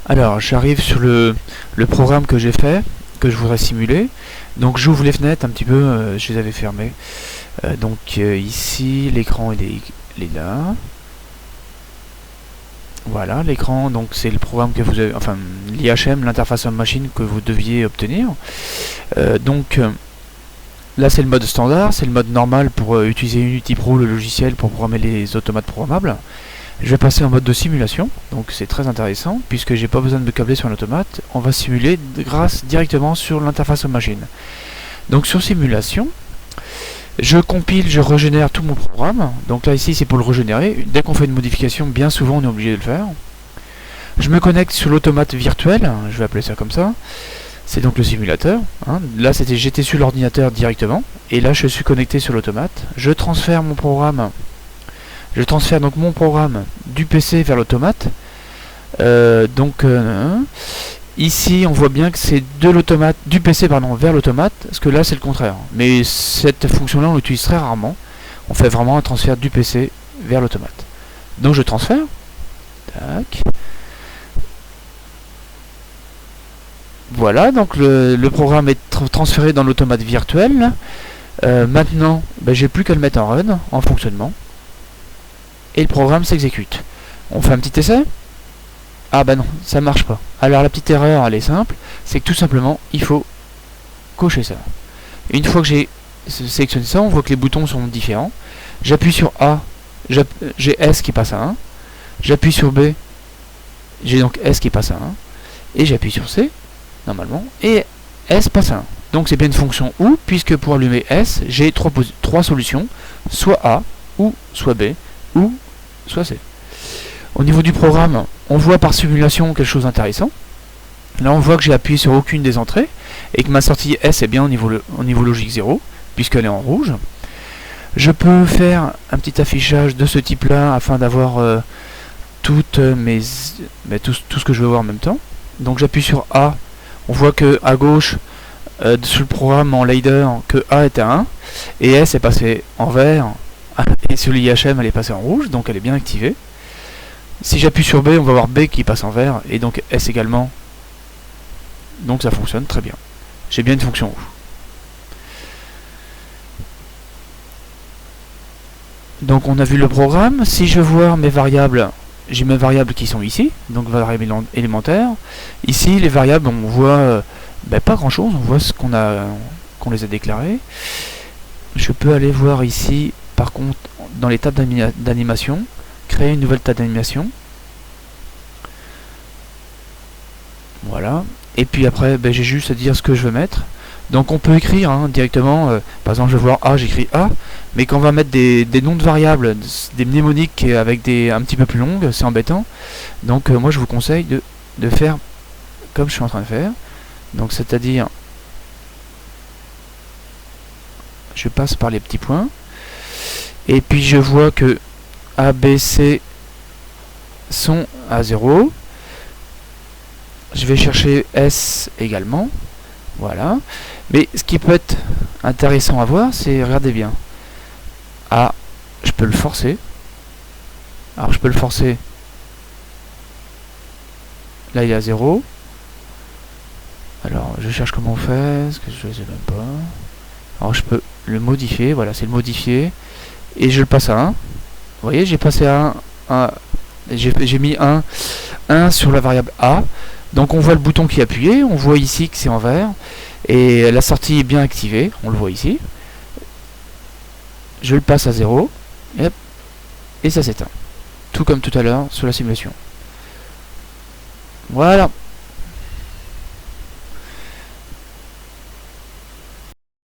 Alors, j'arrive sur le programme que j'ai fait, que je voudrais simuler. Donc, j'ouvre les fenêtres un petit peu, je les avais fermées. Ici, l'écran il est là. Voilà, l'écran, donc c'est le programme que vous avez, enfin l'IHM, l'interface homme-machine que vous deviez obtenir. Là c'est le mode standard, c'est le mode normal pour utiliser Unity Pro, le logiciel pour programmer les automates programmables. Je vais passer en mode de simulation, donc c'est très intéressant, puisque j'ai pas besoin de me câbler sur un automate, on va simuler grâce directement sur l'interface homme-machine. Donc sur simulation, je compile, je régénère tout mon programme. Donc là ici c'est pour le régénérer. Dès qu'on fait une modification, bien souvent on est obligé de le faire. Je me connecte sur l'automate virtuel, je vais appeler ça comme ça. C'est donc le simulateur. Là j'étais sur l'ordinateur directement. Et là je suis connecté sur l'automate. Je transfère mon programme. Je transfère donc mon programme du PC vers l'automate. Ici, on voit bien que c'est de l'automate, du PC vers l'automate, parce que là c'est le contraire. Mais cette fonction-là, on l'utilise très rarement. On fait vraiment un transfert du PC vers l'automate. Donc je transfère. Tac. Voilà, donc le programme est transféré dans l'automate virtuel. Maintenant, j'ai plus qu'à le mettre en run, en fonctionnement. Et le programme s'exécute. On fait un petit essai. Ah bah non, ça marche pas. Alors la petite erreur, elle est simple, c'est que tout simplement, il faut cocher ça. Une fois que j'ai sélectionné ça, on voit que les boutons sont différents. J'appuie sur A, j'ai S qui passe à 1. J'appuie sur B, j'ai donc S qui passe à 1. Et j'appuie sur C, normalement, et S passe à 1. Donc c'est bien une fonction OU, puisque pour allumer S, j'ai trois solutions, soit A, ou soit B, ou soit C. Au niveau du programme, on voit par simulation quelque chose d'intéressant. Là, on voit que j'ai appuyé sur aucune des entrées et que ma sortie S est bien au niveau logique 0, puisqu'elle est en rouge. Je peux faire un petit affichage de ce type-là afin d'avoir tout ce que je veux voir en même temps. Donc j'appuie sur A. On voit que à gauche, sur le programme en ladder, que A est à 1 et S est passé en vert et sur l'IHM, elle est passée en rouge, donc elle est bien activée. Si j'appuie sur B, on va voir B qui passe en vert, et donc S également. Donc ça fonctionne très bien. J'ai bien une fonction OU. Donc on a vu le programme. Si je veux voir mes variables, j'ai mes variables qui sont ici, donc variables élémentaires. Ici, les variables, on voit pas grand chose, on voit ce qu'on les a déclarées. Je peux aller voir ici, par contre, dans les tables d'animation, créer une nouvelle table d'animation. Voilà. Et puis après, j'ai juste à dire ce que je veux mettre. Donc on peut écrire directement, par exemple je vais voir A, j'écris A, mais quand on va mettre des noms de variables, des mnémoniques avec des un petit peu plus longues, c'est embêtant. Donc moi je vous conseille de faire comme je suis en train de faire. Donc c'est-à-dire, je passe par les petits points, et puis je vois que A, B, C sont à 0. Je vais chercher S également. Voilà. Mais ce qui peut être intéressant à voir, c'est, regardez bien. A, je peux le forcer. Alors je peux le forcer. Là il est à 0. Alors je cherche comment on fait, parce que je ne sais même pas. Alors je peux le modifier, voilà, c'est le modifier. Et je le passe à 1. Vous voyez, j'ai passé à 1. J'ai mis 1 sur la variable A. Donc on voit le bouton qui est appuyé, on voit ici que c'est en vert. Et la sortie est bien activée, on le voit ici. Je le passe à 0. Et ça s'éteint. Tout comme tout à l'heure sur la simulation. Voilà.